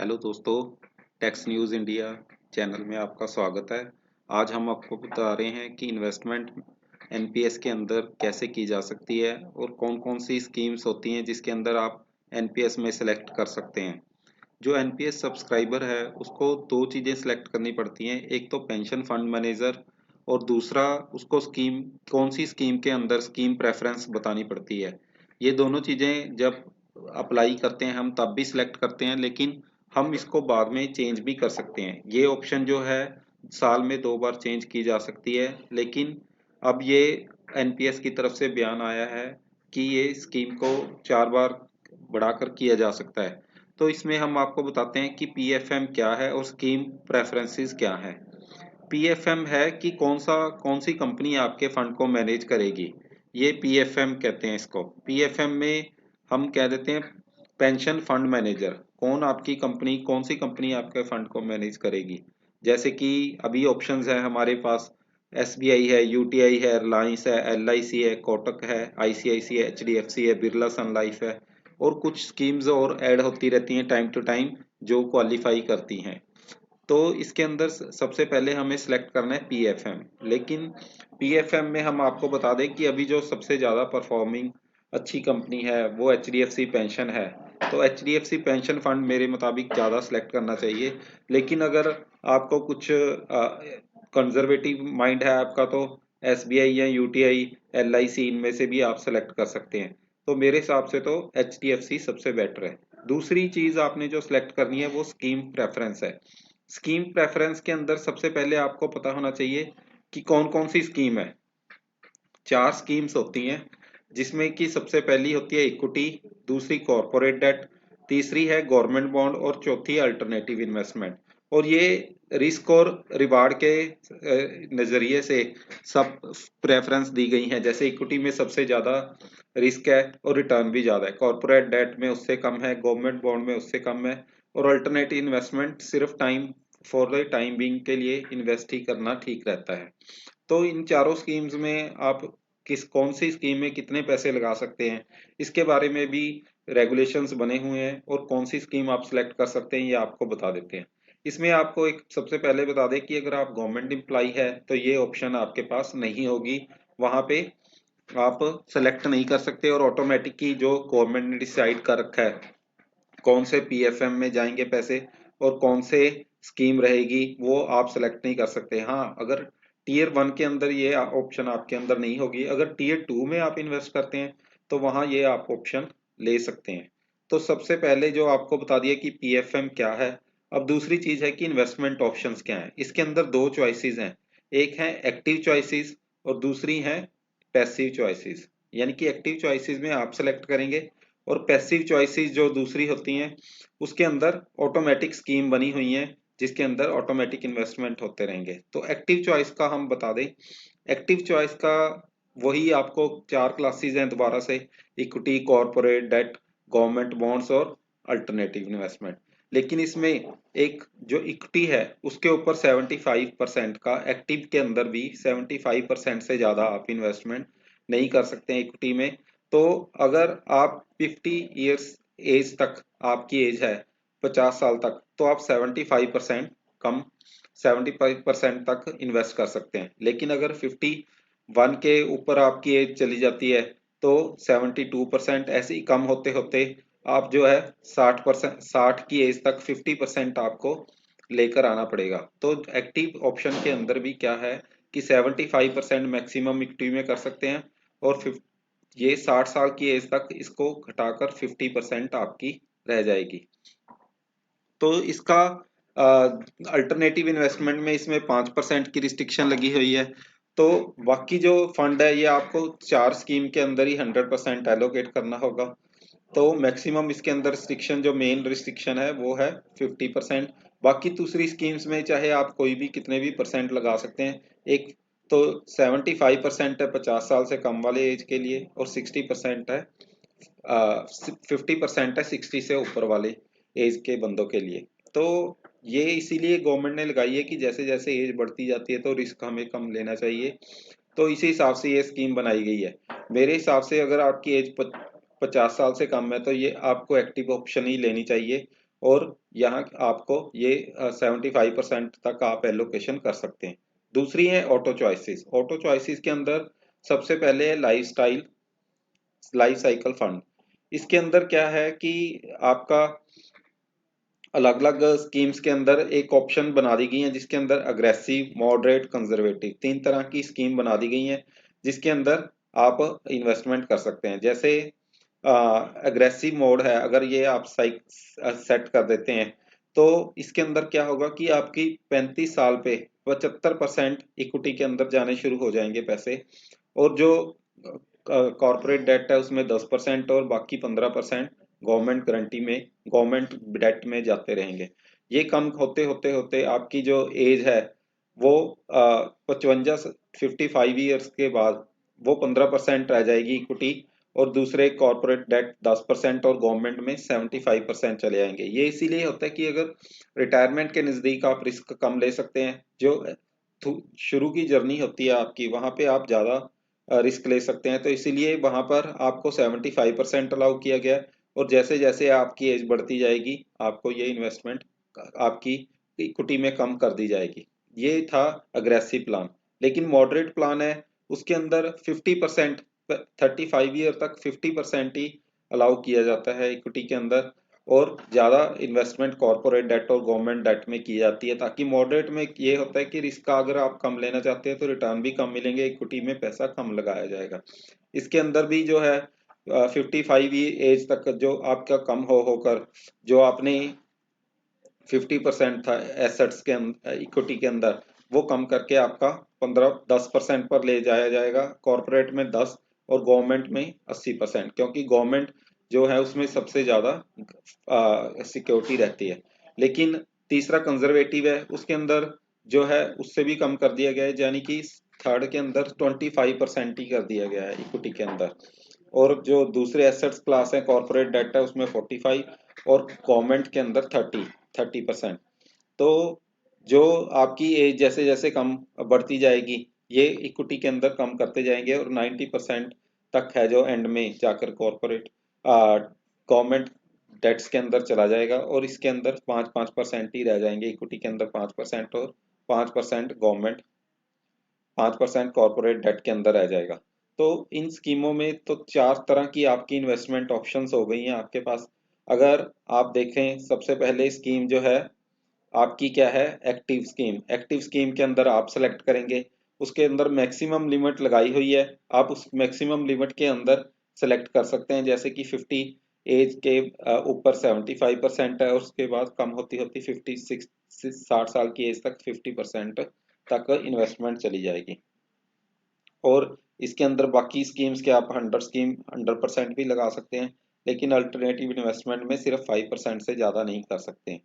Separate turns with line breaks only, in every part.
Hello दोस्तों, tax news India channel में आपका स्वागत है। आज हम आपको बता रहे हैं कि इन्वेस्टमेंट एनपीएस के अंदर कैसे की जा सकती है और कौन-कौन सी स्कीम्स होती हैं जिसके अंदर आप एनपीएस में सेलेक्ट कर सकते हैं। जो एनपीएस सब्सक्राइबर है उसको दो चीज़ें सेलेक्ट करनी पड़ती हैं, एक तो पेंशन फंड मैनेजर और दूसरा उसको स्कीम कौन सी स्कीम के अंदर स्कीम प्रेफरेंस बतानी पड़ती है। ये दोनों चीज़ें जब अप्लाई करते हैं हम तब भी सिलेक्ट करते हैं, लेकिन हम इसको बाद में चेंज भी कर सकते हैं। ये ऑप्शन जो है साल में 2 बार चेंज की जा सकती है, लेकिन अब ये एनपीएस की तरफ से बयान आया है कि ये स्कीम को 4 बार बढ़ाकर किया जा सकता है। तो इसमें हम आपको बताते हैं कि पीएफएम क्या है और स्कीम प्रेफरेंसेस क्या है। पीएफएम है कि कौन सी कंपनी आपके फंड को मैनेज करेगी, ये पीएफएम कहते हैं इसको। पीएफएम में हम कह देते हैं पेंशन फंड मैनेजर, कौन सी कंपनी आपके फंड को मैनेज करेगी। जैसे कि अभी ऑप्शंस है हमारे पास, एसबीआई है, यूटीआई है, रिलायंस है, एलआईसी है, कोटक है, आईसीआईसी है, एचडीएफसी है, बिरला सन लाइफ है और कुछ स्कीम्स और ऐड होती रहती हैं टाइम टू टाइम जो क्वालिफाई करती हैं। तो इसके अंदर सबसे पहले हमें सिलेक्ट करना है पीएफएम। लेकिन पीएफएम में हम आपको बता दें कि अभी जो सबसे ज़्यादा परफॉर्मिंग अच्छी कंपनी है वो एचडीएफसी पेंशन है। तो एचडीएफसी पेंशन फंड मेरे मुताबिक ज़्यादा सिलेक्ट करना चाहिए। लेकिन अगर आपको कुछ कंजर्वेटिव माइंड है आपका, तो एसबीआई या यूटीआई, एलआईसी, इनमें से भी आप सेलेक्ट कर सकते हैं। तो मेरे हिसाब से तो एचडीएफसी सबसे बेटर है। दूसरी चीज़ आपने जो सिलेक्ट करनी है वो स्कीम प्रेफरेंस है। स्कीम प्रेफरेंस के अंदर सबसे पहले आपको पता होना चाहिए कि कौन कौन सी स्कीम है। 4 स्कीम्स होती हैं जिसमें कि सबसे पहली होती है इक्विटी, दूसरी कॉरपोरेट डेट, तीसरी है गवर्नमेंट बॉन्ड और चौथी अल्टरनेटिव इन्वेस्टमेंट। और ये रिस्क और रिवार्ड के नज़रिए से सब प्रेफरेंस दी गई हैं। जैसे इक्विटी में सबसे ज़्यादा रिस्क है और रिटर्न भी ज़्यादा है, कॉरपोरेट डेट में उससे कम है, गवर्नमेंट बॉन्ड में उससे कम है और अल्टरनेटिव इन्वेस्टमेंट सिर्फ time for the time being के लिए इन्वेस्ट ही करना ठीक रहता है। तो इन चारों स्कीम्स में आप कौन सी स्कीम में कितने पैसे लगा सकते हैं, इसके बारे में भी रेगुलेशंस बने हुए हैं और कौन सी स्कीम आप सिलेक्ट कर सकते हैं ये आपको बता देते हैं। इसमें आपको एक सबसे पहले बता दें कि अगर आप गवर्नमेंट एम्प्लॉय है तो ये ऑप्शन आपके पास नहीं होगी। वहां पे आप सेलेक्ट नहीं कर सकते और ऑटोमेटिक ही जो गवर्नमेंट ने डिसाइड कर रखा है कौन से पीएफएम में जाएंगे पैसे और कौन से स्कीम रहेगी वो आप सेलेक्ट नहीं कर सकते। हाँ, अगर टीयर 1 के अंदर ये ऑप्शन आपके अंदर नहीं होगी, अगर टीयर 2 में आप इन्वेस्ट करते हैं तो वहां ये आप ऑप्शन ले सकते हैं। तो सबसे पहले जो आपको बता दिया कि पीएफएम क्या है। अब दूसरी चीज है कि इन्वेस्टमेंट ऑप्शंस क्या है। इसके अंदर दो चॉइसेस हैं, एक है एक्टिव चॉइसेस और दूसरी है पैसिव चॉइसेस। यानी कि एक्टिव चॉइसेस में आप सेलेक्ट करेंगे और पैसिव चॉइसेस जो दूसरी होती हैं उसके अंदर ऑटोमेटिक स्कीम बनी हुई है जिसके अंदर ऑटोमेटिक इन्वेस्टमेंट होते रहेंगे। तो एक्टिव चॉइस का हम बता दें, एक्टिव चॉइस का वही आपको 4 क्लासेस हैं दोबारा से, equity, corporate debt, government bonds और अल्टरनेटिव इन्वेस्टमेंट। लेकिन इसमें एक जो इक्विटी है उसके ऊपर 75% का, एक्टिव के अंदर भी 75% से ज्यादा आप इन्वेस्टमेंट नहीं कर सकते हैं इक्विटी में। तो अगर आप 50 ईयर्स एज तक आपकी एज है, 50 साल तक, तो आप 75% कम 75% तक इन्वेस्ट कर सकते हैं। लेकिन अगर 51 के ऊपर आपकी एज चली जाती है तो 72%, ऐसे ही कम होते होते आप जो है 60%, 60 की एज तक 50% आपको लेकर आना पड़ेगा। तो एक्टिव ऑप्शन के अंदर भी क्या है कि 75% मैक्सिमम इक्विटी में कर सकते हैं और ये 60 साल की एज तक इसको घटाकर 50% आपकी रह जाएगी। तो इसका अल्टरनेटिव इन्वेस्टमेंट में इसमें 5% की रिस्ट्रिक्शन लगी हुई है। तो बाकी जो फंड है ये आपको 4 स्कीम के अंदर ही 100% एलोकेट करना होगा। तो मैक्सिमम इसके अंदर रिस्ट्रिक्शन, जो मेन रिस्ट्रिक्शन है वो है 50%। बाकी दूसरी स्कीम्स में चाहे आप कोई भी कितने भी परसेंट लगा सकते हैं। एक तो 75% है 50 साल से कम वाले एज के लिए और 60% है 50% है 60 से ऊपर वाले एज के बंदों के लिए। तो ये इसीलिए गवर्नमेंट ने लगाई है कि जैसे जैसे एज बढ़ती जाती है तो रिस्क हमें कम लेना चाहिए। तो इसी हिसाब से ये स्कीम बनाई गई है। मेरे हिसाब से अगर आपकी एज 50 साल से कम है तो ये आपको एक्टिव ऑप्शन ही लेनी चाहिए और यहाँ आपको ये 75% तक आप एलोकेशन कर सकते हैं। दूसरी है ऑटो चॉइसेस। ऑटो चॉइसेस के अंदर सबसे पहले है लाइफ साइकिल फंड। इसके अंदर क्या है कि आपका अलग अलग स्कीम्स के अंदर एक ऑप्शन बना दी गई है जिसके अंदर अग्रेसिव, मॉडरेट, कंजर्वेटिव 3 तरह की स्कीम बना दी गई है जिसके अंदर आप इन्वेस्टमेंट कर सकते हैं। जैसे अग्रेसिव मोड है, अगर ये आप सेट कर देते हैं तो इसके अंदर क्या होगा कि आपकी 35 साल पे 75% इक्विटी के अंदर जाने शुरू हो जाएंगे पैसे, और जो कॉर्पोरेट डेट है उसमें 10% और बाकी 15% गवर्नमेंट गारंटी में, गवर्नमेंट डेट में जाते रहेंगे। ये कम होते होते होते आपकी जो एज है वो 55 के बाद वो 15% रह जाएगी इक्विटी, और दूसरे कॉर्पोरेट डेट 10% और गवर्नमेंट में 75% चले जाएंगे। ये इसीलिए होता है कि अगर रिटायरमेंट के नज़दीक आप रिस्क कम ले सकते हैं, जो शुरू की जर्नी होती है आपकी वहाँ पे आप ज़्यादा रिस्क ले सकते हैं, तो इसीलिए वहाँ पर आपको 75% अलाउ किया गया है। और जैसे जैसे आपकी एज बढ़ती जाएगी आपको ये इन्वेस्टमेंट आपकी इक्विटी में कम कर दी जाएगी। ये था अग्रेसिव प्लान। लेकिन मॉडरेट प्लान है, उसके अंदर 50%, 35 ईयर तक 50% ही अलाउ किया जाता है इक्विटी के अंदर, और ज़्यादा इन्वेस्टमेंट कॉर्पोरेट डेट और गवर्नमेंट डेट में की जाती है। ताकि मॉडरेट में ये होता है कि रिस्क का अगर आप कम लेना चाहते हैं तो रिटर्न भी कम मिलेंगे, इक्विटी में पैसा कम लगाया जाएगा। इसके अंदर भी जो है 55 एज तक जो आपका कम होकर जो आपने 50% था एसेट्स के इक्विटी के अंदर, वो कम करके आपका 10% पर ले जाया जाएगा। कॉर्पोरेट में 10 और गवर्नमेंट में 80%, क्योंकि गवर्नमेंट जो है उसमें सबसे ज्यादा सिक्योरिटी रहती है। लेकिन तीसरा कंजर्वेटिव है, उसके अंदर जो है उससे भी कम कर दिया गया है, यानी कि थर्ड के अंदर 25% ही कर दिया गया है इक्विटी के अंदर। और जो दूसरे एसेट्स क्लास है कॉर्पोरेट डेट है उसमें 45 और गवर्नमेंट के अंदर 30%। तो जो आपकी एज जैसे जैसे कम बढ़ती जाएगी ये इक्विटी के अंदर कम करते जाएंगे, और 90% तक है जो एंड में जाकर कॉर्पोरेट गवर्नमेंट डेट्स के अंदर चला जाएगा, और इसके अंदर 5% ही रह जाएंगे इक्विटी के अंदर 5%, और 5% गवर्नमेंट, 5% कॉर्पोरेट डेट के अंदर रह जाएगा। तो इन स्कीमों में तो 4 तरह की आपकी इन्वेस्टमेंट ऑप्शंस हो गई हैं आपके पास। अगर आप देखें सबसे पहले स्कीम जो है आपकी क्या है, एक्टिव स्कीम। एक्टिव स्कीम के अंदर आप सेलेक्ट करेंगे, उसके अंदर मैक्सिमम लिमिट लगाई हुई है, आप उस मैक्सिमम लिमिट के अंदर सेलेक्ट कर सकते हैं। जैसे कि 50 एज के ऊपर 75% है, और उसके बाद कम होती होती 56 60 साल की एज तक 50% तक इन्वेस्टमेंट चली जाएगी। और इसके अंदर बाकी स्कीम्स के आप 100% भी लगा सकते हैं, लेकिन अल्टरनेटिव इन्वेस्टमेंट में सिर्फ 5% से ज़्यादा नहीं कर सकते।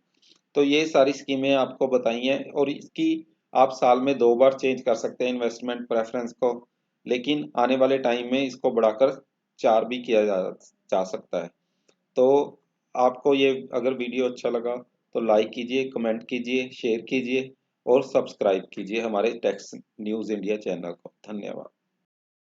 तो ये सारी स्कीमें आपको बताई हैं, और इसकी आप साल में 2 बार चेंज कर सकते हैं इन्वेस्टमेंट प्रेफरेंस को, लेकिन आने वाले टाइम में इसको बढ़ाकर 4 भी किया जा सकता है। तो आपको ये अगर वीडियो अच्छा लगा तो लाइक कीजिए, कमेंट कीजिए, शेयर कीजिए और सब्सक्राइब कीजिए हमारे टेक्स न्यूज़ इंडिया चैनल को। धन्यवाद।